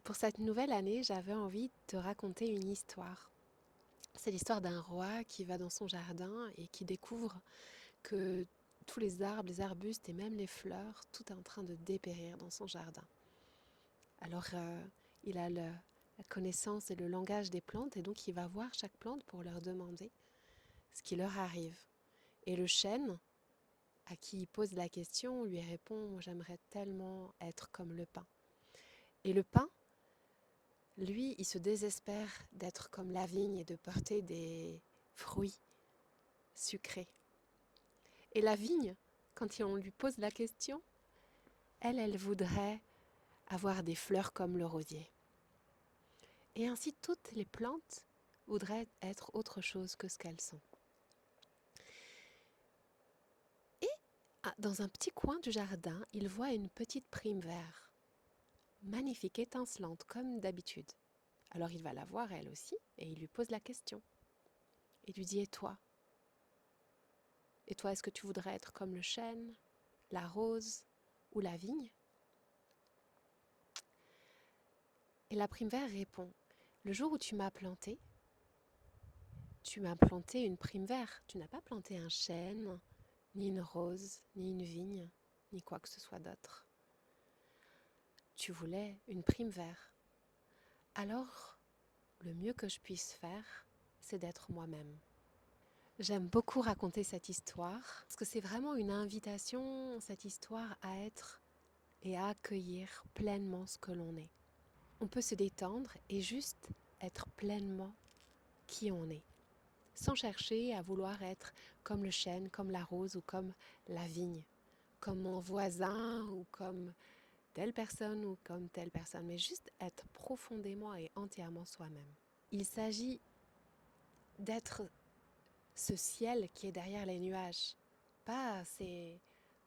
Pour cette nouvelle année, j'avais envie de te raconter une histoire. C'est l'histoire d'un roi qui va dans son jardin et qui découvre que tous les arbres, les arbustes et même les fleurs, tout est en train de dépérir dans son jardin. Alors, il a la connaissance et le langage des plantes et donc il va voir chaque plante pour leur demander ce qui leur arrive. Et le chêne, à qui il pose la question, lui répond: «J'aimerais tellement être comme le pin.» Et le pin, lui, il se désespère d'être comme la vigne et de porter des fruits sucrés. Et la vigne, quand on lui pose la question, elle voudrait avoir des fleurs comme le rosier. Et ainsi, toutes les plantes voudraient être autre chose que ce qu'elles sont. Dans un petit coin du jardin, il voit une petite prime vert, magnifique, étincelante, comme d'habitude. Alors il va la voir elle aussi, et il lui pose la question. Il lui dit: Et toi? Et toi, est-ce que tu voudrais être comme le chêne, la rose ou la vigne? Et la prime vert répond: Le jour où tu m'as planté une prime vert. Tu n'as pas planté un chêne, ni une rose, ni une vigne, ni quoi que ce soit d'autre. Tu voulais une prime vert. Alors, le mieux que je puisse faire, c'est d'être moi-même. J'aime beaucoup raconter cette histoire parce que c'est vraiment une invitation, cette histoire, à être et à accueillir pleinement ce que l'on est. On peut se détendre et juste être pleinement qui on est, sans chercher à vouloir être comme le chêne, comme la rose ou comme la vigne, comme mon voisin ou comme telle personne ou comme telle personne, mais juste être profondément et entièrement soi-même. Il s'agit d'être ce ciel qui est derrière les nuages, pas ces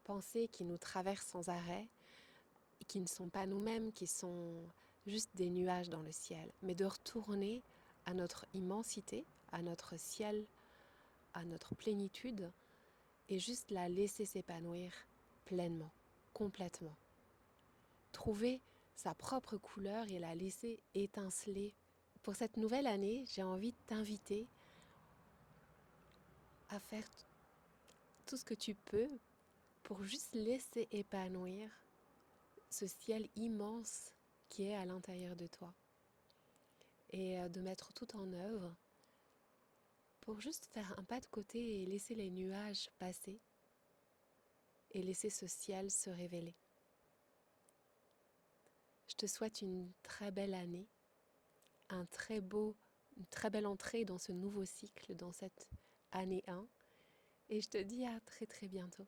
pensées qui nous traversent sans arrêt, qui ne sont pas nous-mêmes, qui sont juste des nuages dans le ciel, mais de retourner à notre immensité, à notre ciel, à notre plénitude, et juste la laisser s'épanouir pleinement, complètement. Trouver sa propre couleur et la laisser étinceler. Pour cette nouvelle année, j'ai envie de t'inviter à faire tout ce que tu peux pour juste laisser épanouir ce ciel immense qui est à l'intérieur de toi. Et de mettre tout en œuvre pour juste faire un pas de côté et laisser les nuages passer et laisser ce ciel se révéler. Je te souhaite une très belle année, une très belle entrée dans ce nouveau cycle, dans cette année 1, et je te dis à très très bientôt.